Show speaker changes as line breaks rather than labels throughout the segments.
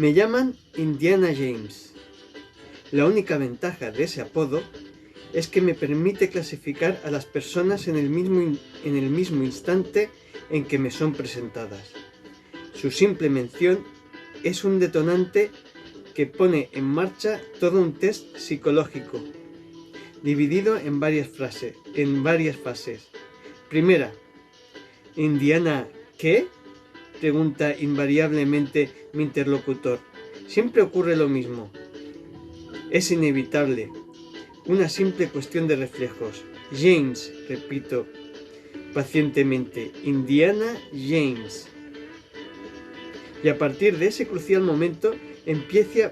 Me llaman Indiana James. La única ventaja de ese apodo es que me permite clasificar a las personas en el mismo instante en que me son presentadas. Su simple mención es un detonante que pone en marcha todo un test psicológico, dividido en varias fases. Primera, ¿Indiana qué?, pregunta invariablemente mi interlocutor. Siempre ocurre lo mismo. Es inevitable. Una simple cuestión de reflejos. James, repito pacientemente. Indiana James. Y a partir de ese crucial momento empieza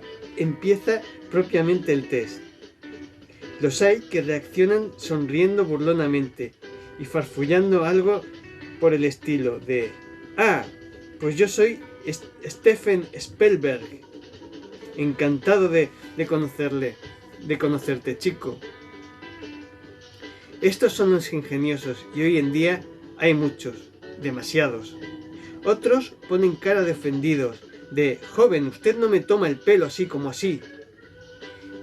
propiamente el test. Los hay que reaccionan sonriendo burlonamente y farfullando algo por el estilo de: «Ah, pues yo soy Stephen Spielberg. Encantado de conocerte, chico». Estos son los ingeniosos y hoy en día hay muchos, demasiados. Otros ponen cara de ofendidos, de: «Joven, usted no me toma el pelo así como así»,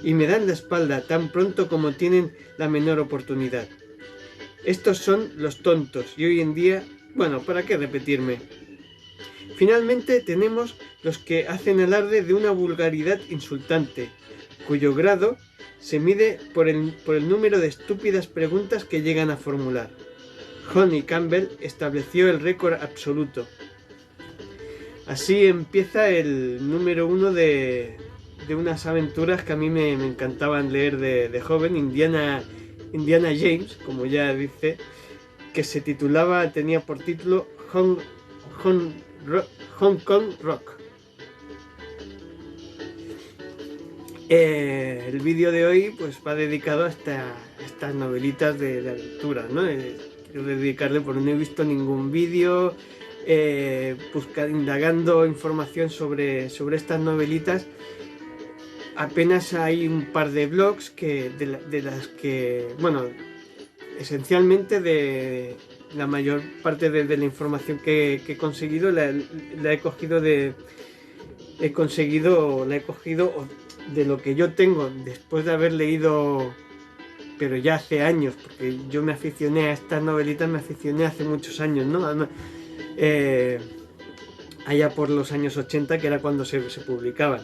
y me dan la espalda tan pronto como tienen la menor oportunidad. Estos son los tontos y hoy en día, bueno, ¿para qué repetirme? Finalmente tenemos los que hacen alarde de una vulgaridad insultante, cuyo grado se mide por el número de estúpidas preguntas que llegan a formular. Honey Campbell estableció el récord absoluto. Así empieza el número 1 de unas aventuras que a mí me encantaban leer de joven, Indiana James, como ya dice, que tenía por título Hong Kong Rock. El vídeo de hoy pues va dedicado a estas novelitas de aventuras, ¿no? Quiero dedicarle, porque no he visto ningún vídeo indagando información sobre estas novelitas. Apenas hay un par de blogs de las que, bueno, esencialmente de la mayor parte de la información que he conseguido la he cogido de lo que yo tengo después de haber leído, pero ya hace años, porque yo me aficioné a estas novelitas, hace muchos años, ¿no? Allá por los años 80, que era cuando se publicaban.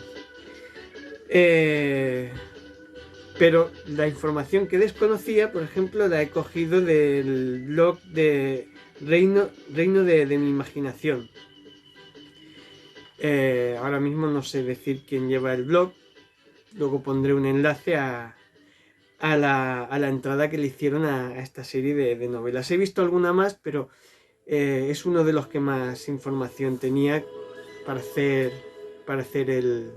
Pero la información que desconocía, por ejemplo, la he cogido del blog de Reino de mi Imaginación. Ahora mismo no sé decir quién lleva el blog. Luego pondré un enlace a la entrada que le hicieron a esta serie de novelas. He visto alguna más, pero es uno de los que más información tenía para hacer el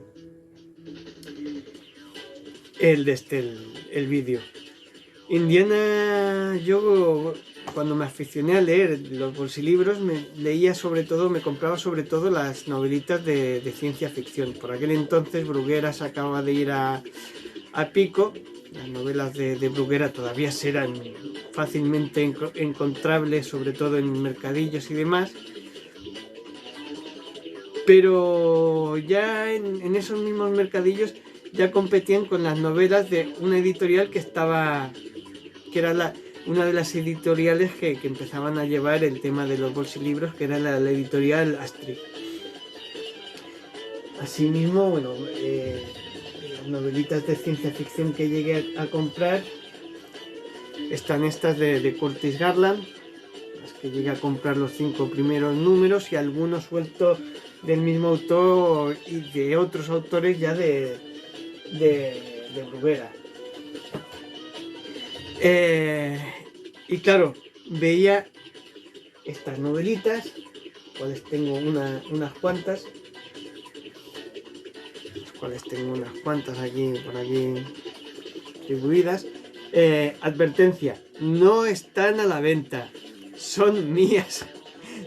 vídeo. Indiana, yo cuando me aficioné a leer los bolsilibros me compraba sobre todo las novelitas de ciencia ficción. Por aquel entonces Brugueras acaba de ir a pico. Las novelas de Bruguera todavía serán fácilmente encontrables, sobre todo en mercadillos y demás. Pero ya en esos mismos mercadillos ya competían con las novelas de una editorial que era una de las editoriales que empezaban a llevar el tema de los bolsilibros, que era la editorial Astrid. Asimismo, bueno, las novelitas de ciencia ficción que llegué a comprar están estas de Curtis Garland, las que llegué a comprar los 5 primeros números, y algunos sueltos del mismo autor y de otros autores ya de Bruguera. Y claro, veía estas novelitas, cuales tengo unas cuantas, aquí por aquí distribuidas. Advertencia: no están a la venta, son mías.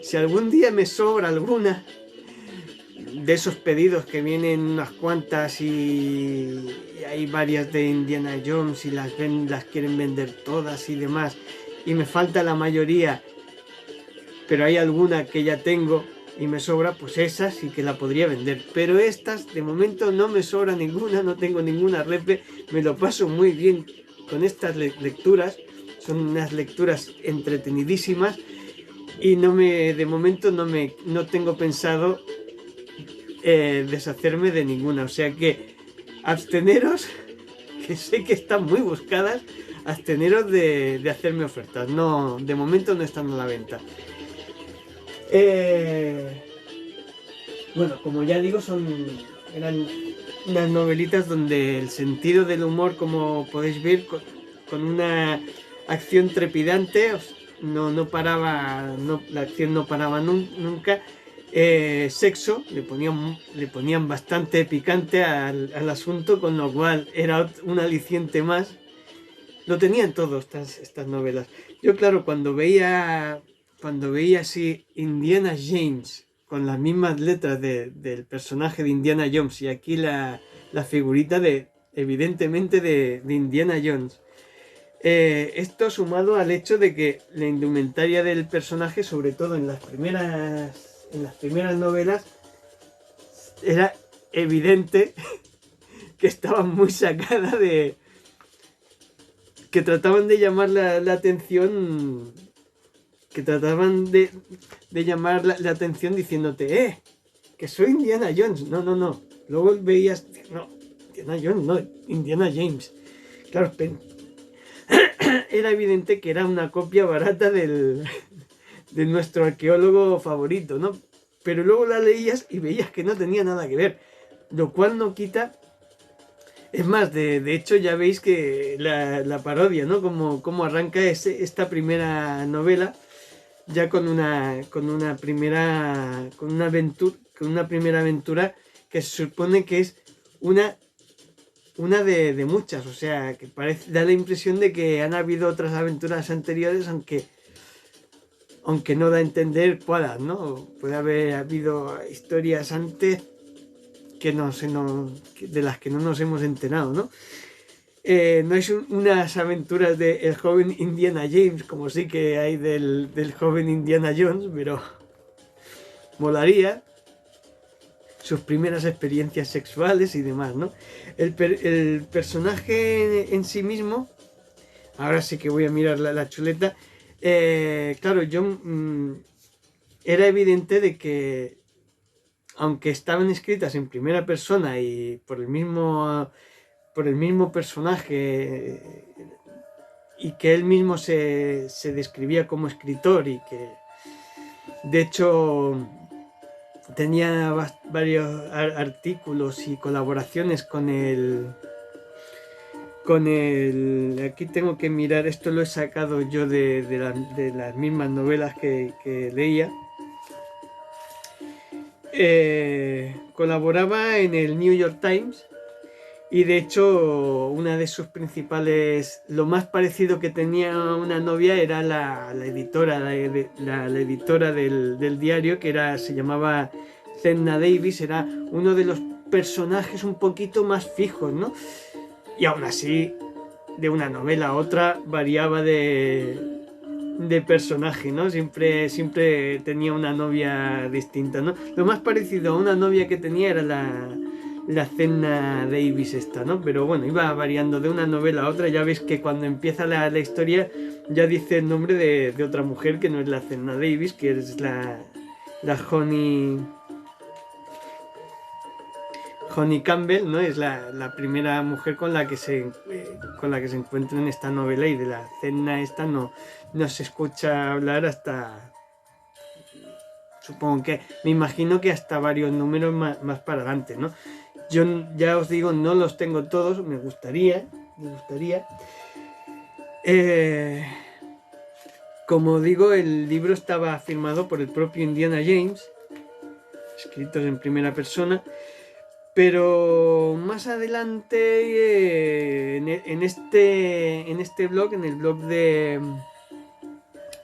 Si algún día me sobra alguna de esos pedidos que vienen unas cuantas y hay varias de Indiana Jones y las quieren vender todas y demás, y me falta la mayoría, pero hay alguna que ya tengo, y me sobra, pues esa sí que la podría vender. Pero estas, de momento, no me sobra ninguna, no tengo ninguna repe, me lo paso muy bien con estas lecturas, son unas lecturas entretenidísimas y de momento no tengo pensado deshacerme de ninguna, o sea que absteneros, que sé que están muy buscadas, absteneros de hacerme ofertas, no, de momento no están a la venta. Bueno, como ya digo, eran unas novelitas donde el sentido del humor, como podéis ver, con una acción trepidante, no paraba, la acción no paraba nunca. Sexo, le ponían bastante picante al asunto, con lo cual era un aliciente más. Lo tenían todo estas novelas. Yo, claro, cuando veía así Indiana James con las mismas letras del personaje de Indiana Jones y aquí la figurita evidentemente de Indiana Jones. Esto sumado al hecho de que la indumentaria del personaje, sobre todo en las primeras novelas, era evidente que estaba muy sacada que trataban de llamar la atención, que trataban de llamar la atención diciéndote, que soy Indiana Jones. No. Luego veías, no, Indiana Jones, no, Indiana James. Claro, era evidente que era una copia barata de nuestro arqueólogo favorito, ¿no? Pero luego la leías y veías que no tenía nada que ver, lo cual no quita. Es más, de hecho ya veis que la parodia, ¿no? Como arranca esta primera novela, ya con una primera aventura que se supone que es una de muchas, o sea, que da la impresión de que han habido otras aventuras anteriores, aunque no da a entender cuáles, ¿no? Puede haber habido historias antes de las que no nos hemos enterado, ¿no? No es unas aventuras del joven Indiana James, como sí que hay del joven Indiana Jones, pero molaría sus primeras experiencias sexuales y demás, ¿no? El personaje en sí mismo, ahora sí que voy a mirar la chuleta, claro, era evidente de que aunque estaban escritas en primera persona y por el mismo personaje y que él mismo se describía como escritor y que de hecho tenía varios artículos y colaboraciones con aquí tengo que mirar, esto lo he sacado yo de las mismas novelas que leía. Colaboraba en el New York Times y de hecho una de sus principales, lo más parecido que tenía una novia era la editora, la editora del diario, que se llamaba Zenna Davis, era uno de los personajes un poquito más fijos, ¿no? Y aún así, de una novela a otra variaba de personaje, ¿no? Siempre tenía una novia distinta, ¿no? Lo más parecido a una novia que tenía era la Zenna Davis esta, ¿no? Pero bueno, iba variando de una novela a otra. Ya veis que cuando empieza la historia ya dice el nombre de otra mujer que no es la Zenna Davis, que es la Honey Campbell, ¿no? Es la primera mujer con la que se encuentra en esta novela, y de la Zenna esta no se escucha hablar hasta, supongo que, me imagino que hasta varios números más para adelante, ¿no? Yo ya os digo, no los tengo todos, me gustaría. Como digo, el libro estaba firmado por el propio Indiana James, escritos en primera persona. Pero más adelante, en este blog, en el blog de...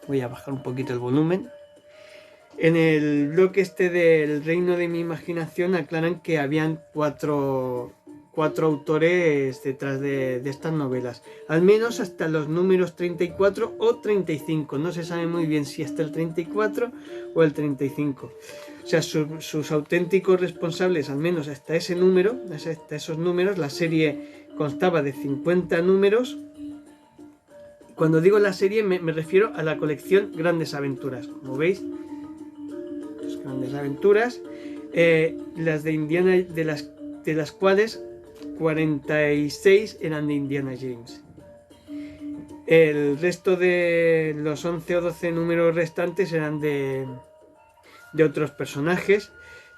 Voy a bajar un poquito el volumen. En el blog del Reino de mi Imaginación aclaran que habían cuatro autores detrás de estas novelas. Al menos hasta los números 34 o 35. No se sabe muy bien si hasta el 34 o el 35. O sea, sus auténticos responsables, al menos hasta ese número, hasta esos números, la serie constaba de 50 números. Cuando digo la serie me refiero a la colección Grandes Aventuras. Como veis, pues, Grandes Aventuras, las de Indiana, de las cuales 46 eran de Indiana James. El resto de los 11 o 12 números restantes eran de otros personajes.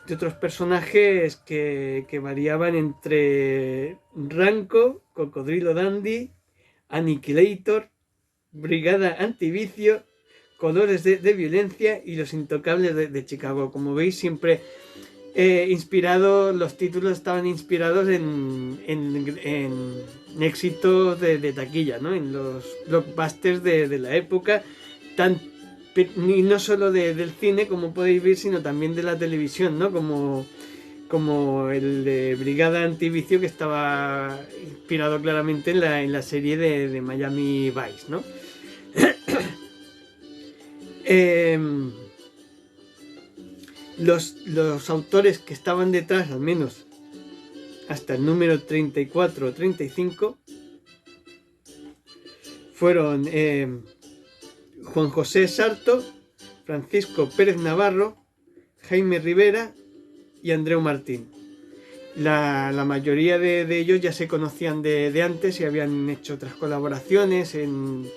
De otros personajes que variaban entre Ranko, Cocodrilo Dandy, Annihilator, Brigada Antivicio, Colores de Violencia y Los Intocables de Chicago. Como veis, siempre los títulos estaban inspirados en éxitos de taquilla, ¿no? En los blockbusters de la época, y no solo del cine, como podéis ver, sino también de la televisión, ¿no? Como el de Brigada Antivicio, que estaba inspirado claramente en la serie de Miami Vice, ¿no? Los autores que estaban detrás, al menos hasta el número 34 o 35, fueron Juan José Sarto, Francisco Pérez Navarro, Jaime Rivera y Andreu Martín. La mayoría de ellos ya se conocían de antes y habían hecho otras colaboraciones en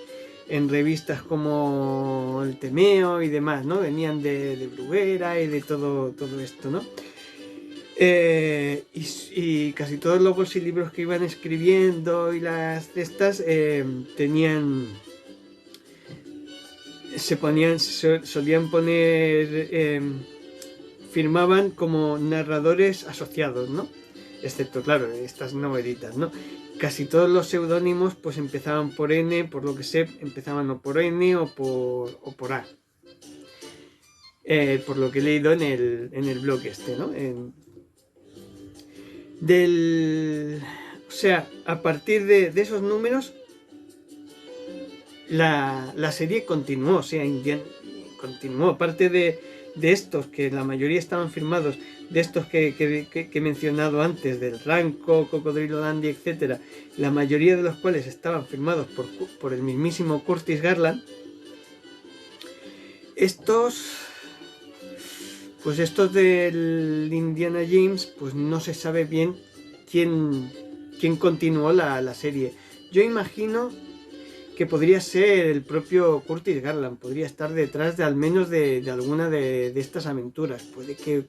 revistas como El Temeo y demás, ¿no? Venían de Bruguera y de todo esto, ¿no? Y casi todos los bolsilibros que iban escribiendo y las cestas solían poner, firmaban como narradores asociados, ¿no? Excepto, claro, estas novelitas, ¿no? Casi todos los seudónimos pues empezaban por N, por lo que sé, empezaban o por N o por A. Por lo que he leído en el blog este, ¿no? O sea, a partir de esos números, la serie continuó, o sea, continuó. Aparte de estos, que la mayoría estaban firmados, de estos que he mencionado antes, del Ranko, Cocodrilo Dandy, etc., la mayoría de los cuales estaban firmados por el mismísimo Curtis Garland. Estos del Indiana James, pues no se sabe bien quién continuó la serie. Yo imagino que podría ser el propio Curtis Garland, podría estar detrás de al menos de alguna de estas aventuras. Puede que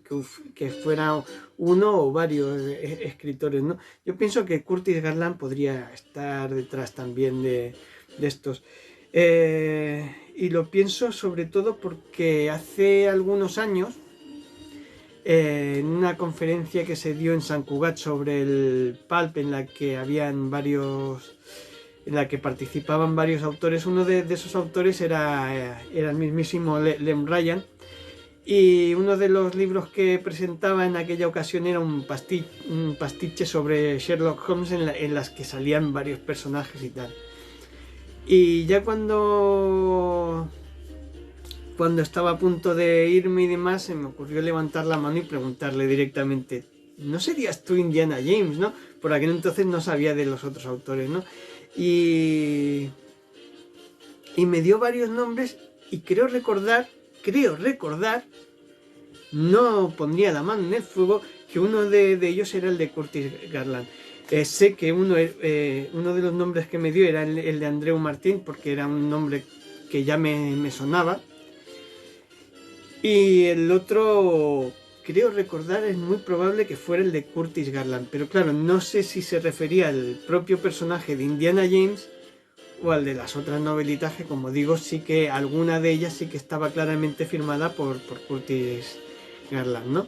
fuera uno o varios escritores, ¿no? Yo pienso que Curtis Garland podría estar detrás también de estos. Y lo pienso sobre todo porque hace algunos años, en una conferencia que se dio en San Cugat sobre el pulp, en la que participaban varios autores. Uno de esos autores era el mismísimo Lem Ryan, y uno de los libros que presentaba en aquella ocasión era un pastiche sobre Sherlock Holmes en las que salían varios personajes y tal. Y ya cuando estaba a punto de irme y demás, se me ocurrió levantar la mano y preguntarle directamente: ¿no serías tú Indiana James, no? Por aquel entonces no sabía de los otros autores, ¿no? Y me dio varios nombres y creo recordar, no pondría la mano en el fuego, que uno de ellos era el de Curtis Garland. Sé que uno de los nombres que me dio era el de Andreu Martín, porque era un nombre que ya me sonaba. Y el otro, creo recordar, es muy probable que fuera el de Curtis Garland. Pero claro, no sé si se refería al propio personaje de Indiana James o al de las otras novelitas, que como digo, sí que alguna de ellas sí que estaba claramente firmada por Curtis Garland, ¿no?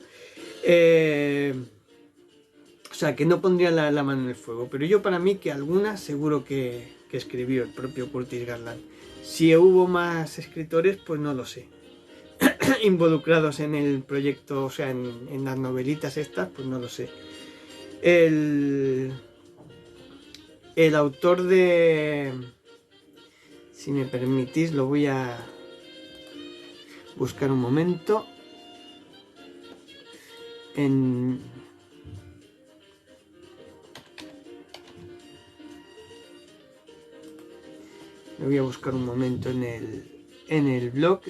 O sea, que no pondría la mano en el fuego. Pero yo, para mí, que alguna seguro que escribió el propio Curtis Garland. Si hubo más escritores, pues no lo sé. Involucrados en el proyecto, o sea, en las novelitas estas, pues no lo sé. El autor de... Si me permitís, lo voy a buscar un momento. en... Me voy a buscar un momento en el blog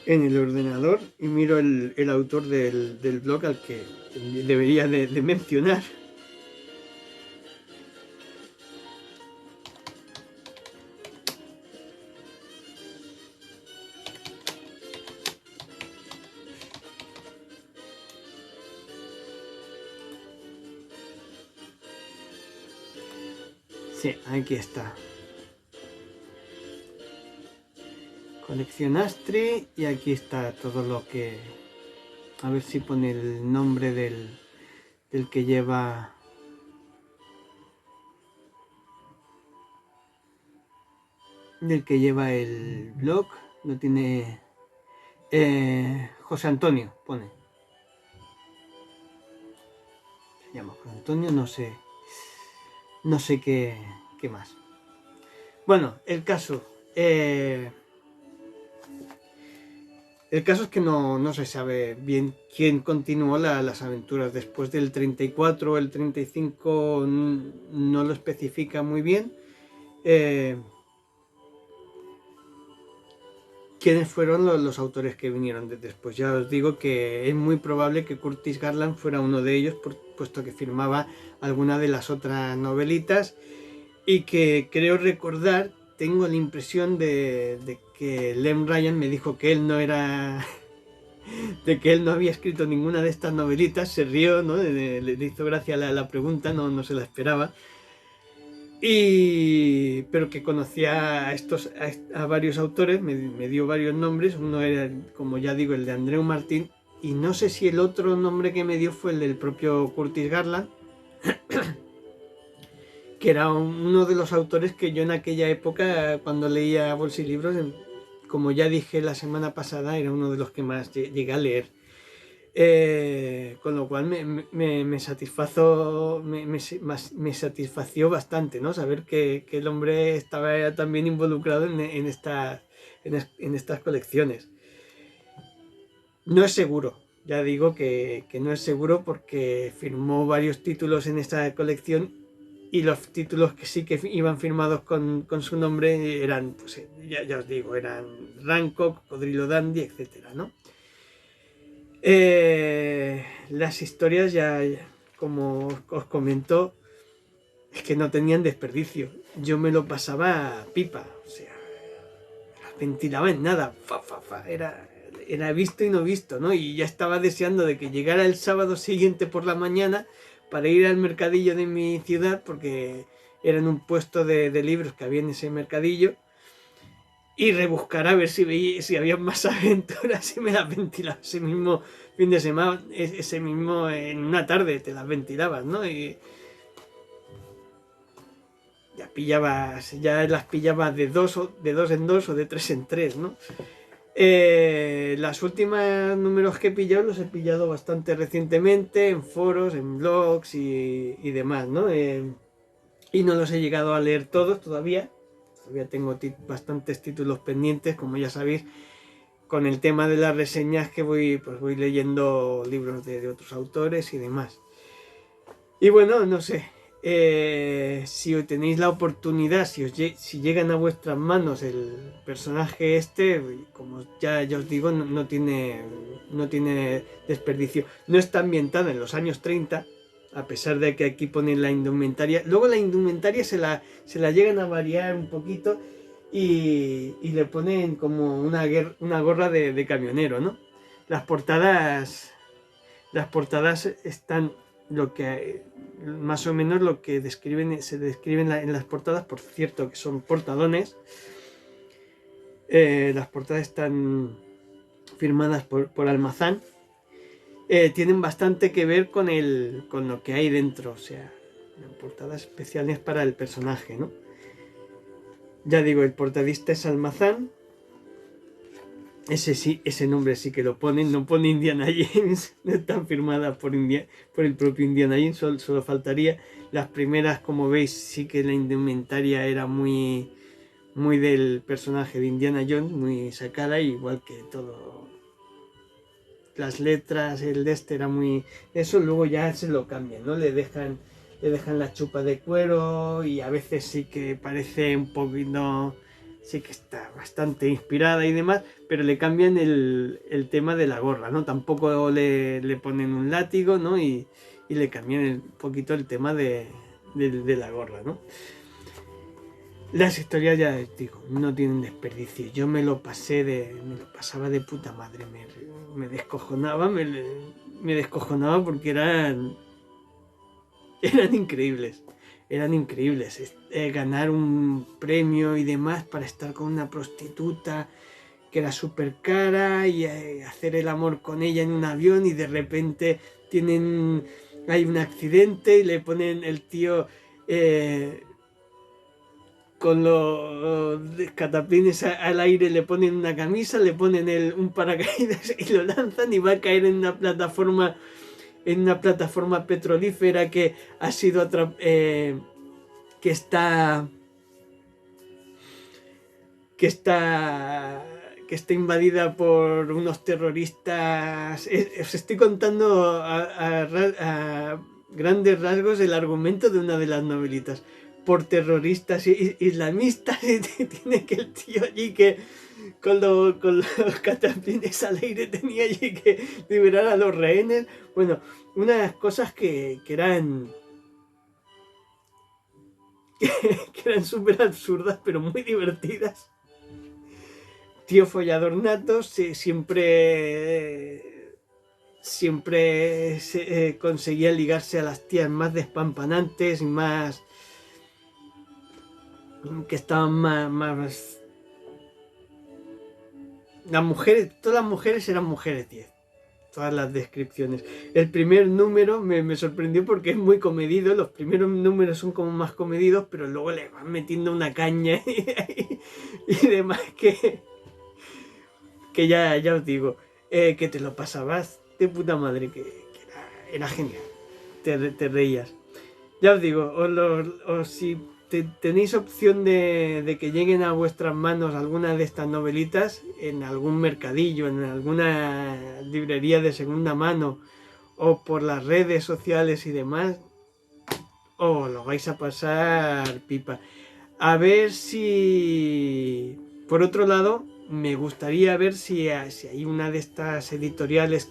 en el ordenador y miro el autor del blog al que debería de mencionar. Sí, aquí está. Colección Astri y aquí está todo lo que... A ver si pone el nombre del que lleva... Del que lleva el blog. No tiene... José Antonio, pone. Se llama José Antonio, no sé. No sé qué más. Bueno, el caso... El caso es que no se sabe bien quién continuó las aventuras. Después del 34 o el 35 no lo especifica muy bien. ¿Quiénes fueron los autores que vinieron después? Ya os digo que es muy probable que Curtis Garland fuera uno de ellos, puesto que firmaba alguna de las otras novelitas y que creo recordar, tengo la impresión de que Lem Ryan me dijo que él no era... de que él no había escrito ninguna de estas novelitas, se rió, ¿no? Le hizo gracia la pregunta, no se la esperaba. Pero que conocía a varios autores, me dio varios nombres. Uno era, como ya digo, el de Andreu Martín, y no sé si el otro nombre que me dio fue el del propio Curtis Garland, que era uno de los autores que yo en aquella época, cuando leía bolsilibros, como ya dije la semana pasada, era uno de los que más llegué a leer. Con lo cual me satisfació bastante, ¿no? Saber que el hombre estaba también involucrado en estas colecciones. No es seguro, ya digo que no es seguro porque firmó varios títulos en esta colección y los títulos que sí que iban firmados con su nombre eran, pues ya os digo, eran Ranco, Cocodrilo Dandy, etcétera, ¿no? Las historias ya, como os comento, es que no tenían desperdicio. Yo me lo pasaba a pipa, o sea, las ventilaba en nada, era visto y no visto, ¿no? Y ya estaba deseando de que llegara el sábado siguiente por la mañana para ir al mercadillo de mi ciudad, porque era en un puesto de libros que había en ese mercadillo, y rebuscar a ver si había más aventuras y me las ventilaba ese mismo fin de semana, ese mismo en una tarde te las ventilabas, ¿no? Y ya las pillabas de dos en dos o de tres en tres, ¿no? Las últimas números que he pillado los he pillado bastante recientemente en foros, en blogs y demás, ¿no? Y no los he llegado a leer todos todavía. Todavía tengo bastantes títulos pendientes, como ya sabéis, con el tema de las reseñas que voy leyendo libros de otros autores y demás. Y bueno, no sé, si tenéis la oportunidad, si llegan a vuestras manos el personaje este, como ya os digo, no tiene desperdicio. No está ambientada en los años 30, a pesar de que aquí ponen la indumentaria. Luego la indumentaria se la llegan a variar un poquito y le ponen como una gorra de camionero, ¿no? Las portadas están más o menos lo que se describen en las portadas, por cierto, que son portadones. Las portadas están firmadas por Almazán. Tienen bastante que ver con lo que hay dentro, o sea, portadas especiales para el personaje, ¿no? Ya digo, el portadista es Almazán. Ese nombre sí que lo ponen, no pone Indiana James, no están firmadas por el propio Indiana James, solo faltaría. Las primeras, como veis, sí que la indumentaria era muy muy del personaje de Indiana Jones, muy sacada, igual que todo. Las letras, el de este era muy... Eso luego ya se lo cambian, ¿no? Le dejan la chupa de cuero y a veces sí que parece un poquito... Sí que está bastante inspirada y demás, pero le cambian el tema de la gorra, ¿no? Tampoco le ponen un látigo, ¿no? Y le cambian un poquito el tema de la gorra, ¿no? Las historias, ya les digo, no tienen desperdicio. Yo me lo pasaba de puta madre. Me descojonaba, me descojonaba porque eran increíbles. Eran increíbles. Ganar un premio y demás para estar con una prostituta que era súper cara y hacer el amor con ella en un avión y de repente hay un accidente y le ponen el tío... con los cataplines al aire, le ponen una camisa, le ponen un paracaídas y lo lanzan y va a caer en una plataforma petrolífera que ha sido que está invadida por unos terroristas. Os estoy contando a grandes rasgos el argumento de una de las novelitas. Por terroristas islamistas, y tiene que el tío allí que con los cataplines al aire tenía allí que liberar a los rehenes. Bueno, unas cosas que eran súper absurdas pero muy divertidas. Tío follador nato, siempre conseguía ligarse a las tías más despampanantes y más... que estaban más... Las mujeres, todas las mujeres eran mujeres 10. Todas las descripciones. El primer número me sorprendió porque es muy comedido. Los primeros números son como más comedidos, pero luego le van metiendo una caña y demás que ya os digo, que te lo pasabas de puta madre, que era genial. Te reías. Ya os digo, si tenéis opción de que lleguen a vuestras manos alguna de estas novelitas en algún mercadillo, en alguna librería de segunda mano o por las redes sociales y demás, os lo vais a pasar pipa. A ver si... Por otro lado, me gustaría ver si hay una de estas editoriales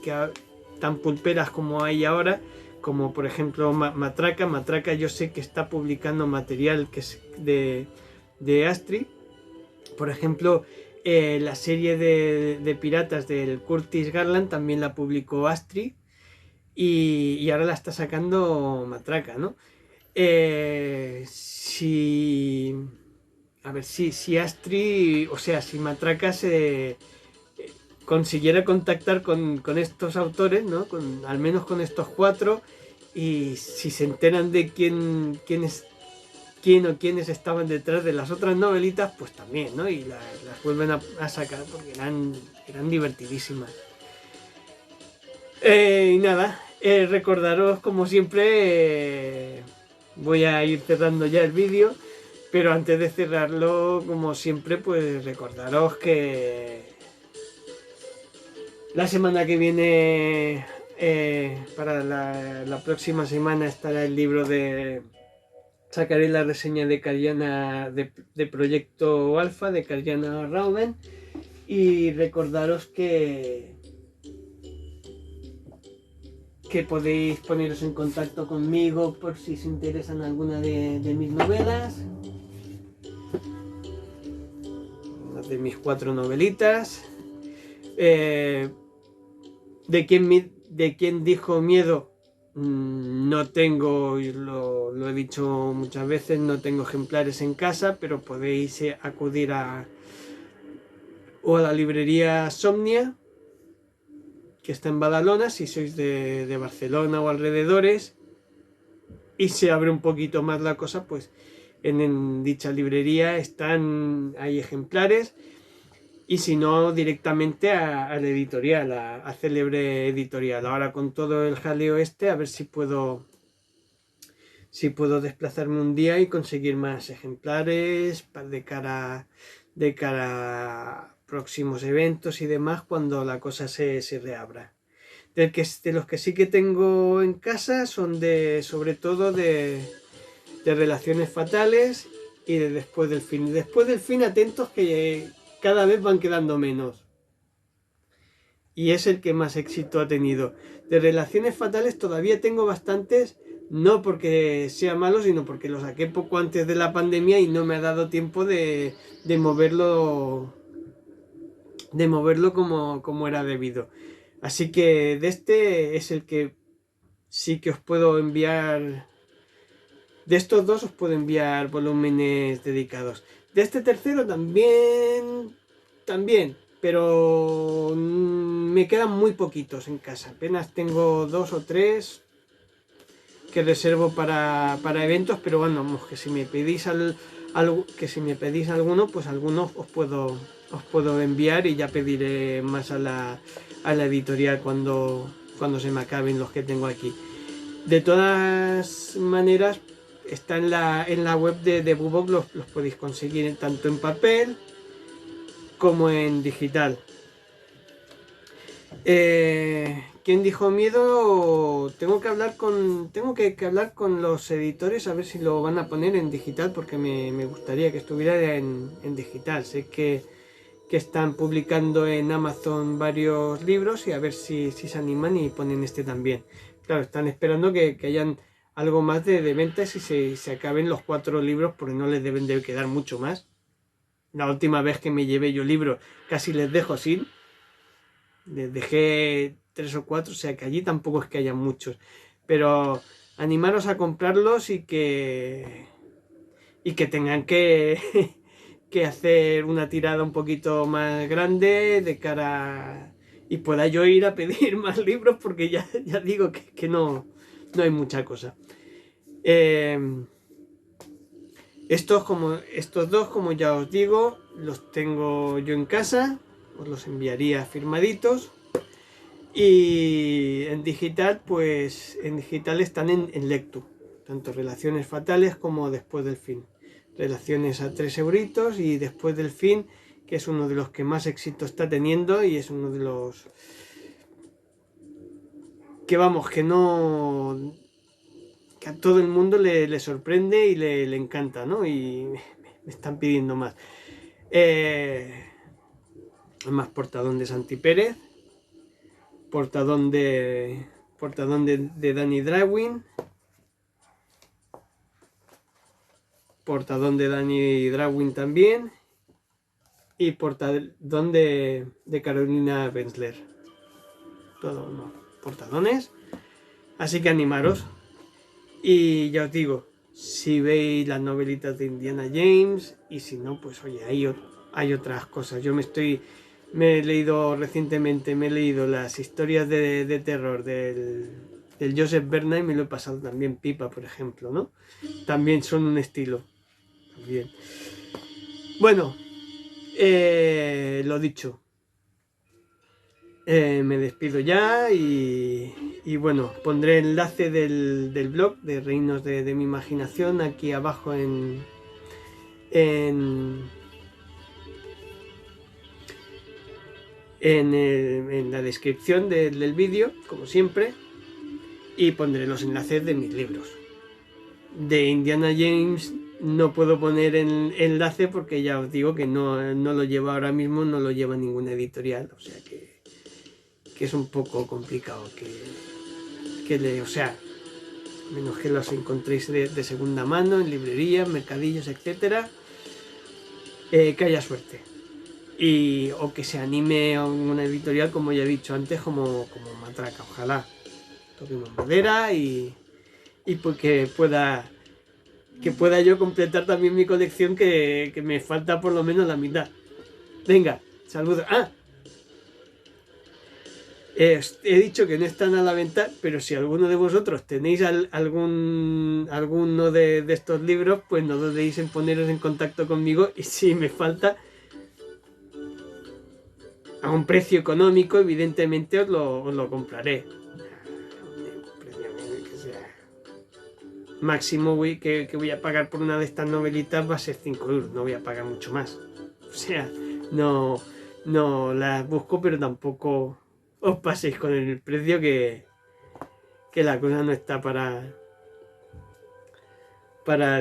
tan pulperas como hay ahora, como por ejemplo Matraca. Matraca yo sé que está publicando material que es de Astri. Por ejemplo, la serie de piratas del Curtis Garland también la publicó Astri y ahora la está sacando Matraca, ¿no? A ver, si Astri, o sea, si Matraca consiguiera contactar con estos autores, ¿no? Al menos con estos 4, y si se enteran de quién o quiénes estaban detrás de las otras novelitas, pues también, ¿no? Y las vuelven a sacar porque eran divertidísimas. Y nada, recordaros como siempre, voy a ir cerrando ya el vídeo, pero antes de cerrarlo, como siempre, pues recordaros que la semana que viene, para la próxima semana, estará el libro sacaré la reseña de Cariana, de Proyecto Alfa, de Cariana Rauben, y recordaros que podéis poneros en contacto conmigo por si os interesan alguna de mis novelas, de mis 4 novelitas. De quién dijo miedo, no tengo, lo he dicho muchas veces, no tengo ejemplares en casa, pero podéis acudir o a la librería Somnia, que está en Badalona, si sois de Barcelona o alrededores, y se abre un poquito más la cosa, pues en dicha librería hay ejemplares, y si no, directamente a la editorial, a Célebre Editorial. Ahora con todo el jaleo a ver si puedo si puedo desplazarme un día y conseguir más ejemplares de cara a próximos eventos y demás cuando la cosa se reabra. De los que sí que tengo en casa son sobre todo de Relaciones Fatales y de Después del Fin. Después del Fin, atentos que cada vez van quedando menos. Y es el que más éxito ha tenido. De Relaciones Fatales todavía tengo bastantes, no porque sea malo, sino porque lo saqué poco antes de la pandemia y no me ha dado tiempo de moverlo como era debido. Así que de este es el que sí que os puedo enviar. De estos dos os puedo enviar volúmenes dedicados. De este tercero también, pero me quedan muy poquitos en casa. Apenas tengo 2 o 3 que reservo para eventos, pero bueno, que si me pedís alguno, pues algunos os puedo enviar y ya pediré más a la editorial cuando se me acaben los que tengo aquí. De todas maneras, está en la web de Bubok, los podéis conseguir tanto en papel como en digital. ¿Quién dijo miedo? Tengo que hablar con los editores a ver si lo van a poner en digital, porque me gustaría que estuviera en digital. Sé que están publicando en Amazon varios libros y a ver si se animan y ponen este también. Claro, están esperando que hayan algo más de ventas y se acaben los 4 libros, porque no les deben de quedar mucho más. La última vez que me llevé yo libros casi les dejo sin. Les dejé 3 o 4, o sea que allí tampoco es que haya muchos. Pero animaros a comprarlos y que tengan que, que hacer una tirada un poquito más grande de cara y pueda yo ir a pedir más libros, porque ya digo que no hay mucha cosa. Estos dos, como ya os digo, los tengo yo en casa, os los enviaría firmaditos. Y en digital, pues en digital están en Lectu, tanto Relaciones Fatales como Después del Fin. Relaciones a 3 euritos y Después del Fin, que es uno de los que más éxito está teniendo y es uno de los que vamos, que a todo el mundo le sorprende y le encanta, ¿no? Y me están pidiendo más. Más Portadón de Santi Pérez, portadón de Danny Dragwin, portadón de Danny Dragwin también, y portadón de Carolina Bensler. Todos unos portadones. Así que animaros. Y ya os digo, si veis las novelitas de Indiana James, y si no, pues oye, hay otras cosas. Recientemente me he leído las historias de terror del Joseph Verne y me lo he pasado también pipa, por ejemplo, ¿no? También son un estilo. Bien. Bueno, lo dicho. Me despido ya y bueno, pondré el enlace del blog de Reinos de mi Imaginación aquí abajo en la descripción del vídeo, como siempre, y pondré los enlaces de mis libros. De Indiana James no puedo poner el enlace porque ya os digo que no lo lleva ahora mismo, no lo lleva ninguna editorial, o sea que es un poco complicado o sea, menos que los encontréis de segunda mano en librerías, mercadillos, etcétera, que haya suerte o que se anime a una editorial, como ya he dicho antes, como Matraca. Ojalá toquemos madera y pues que pueda yo completar también mi colección, que me falta por lo menos la mitad. Venga, saludos. He dicho que no están a la venta, pero si alguno de vosotros tenéis alguno de estos libros, pues no dudéis en poneros en contacto conmigo, y si me falta a un precio económico, evidentemente os lo compraré. máximo que voy a pagar por una de estas novelitas va a ser 5 euros, no voy a pagar mucho más. O sea, no las busco, pero tampoco os paséis con el precio que la cosa no está para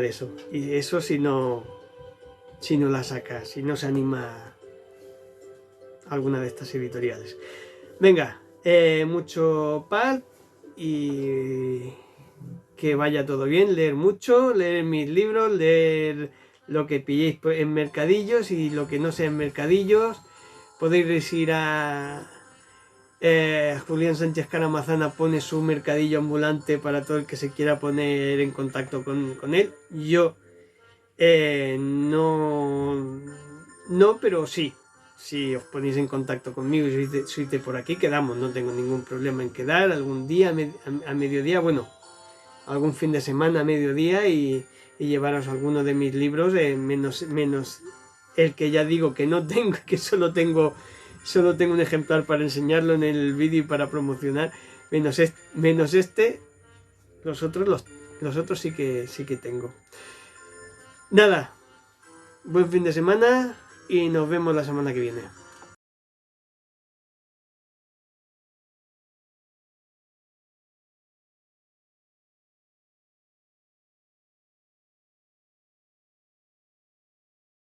eso. Y eso si no la saca, si no se anima alguna de estas editoriales. Venga, mucho paz y que vaya todo bien, leer mucho, leer mis libros, leer lo que pilléis en mercadillos y lo que no sea en mercadillos. Podéis ir a Julián Sánchez Caramazana, pone su mercadillo ambulante para todo el que se quiera poner en contacto con él. Yo no, pero sí. Si os ponéis en contacto conmigo y sois de por aquí, quedamos. No tengo ningún problema en quedar algún día a mediodía, bueno, algún fin de semana a mediodía y llevaros alguno de mis libros, menos el que ya digo que no tengo, que solo tengo un ejemplar para enseñarlo en el vídeo y para promocionar, menos este, los otros sí que tengo. Nada, buen fin de semana y nos vemos la semana que viene.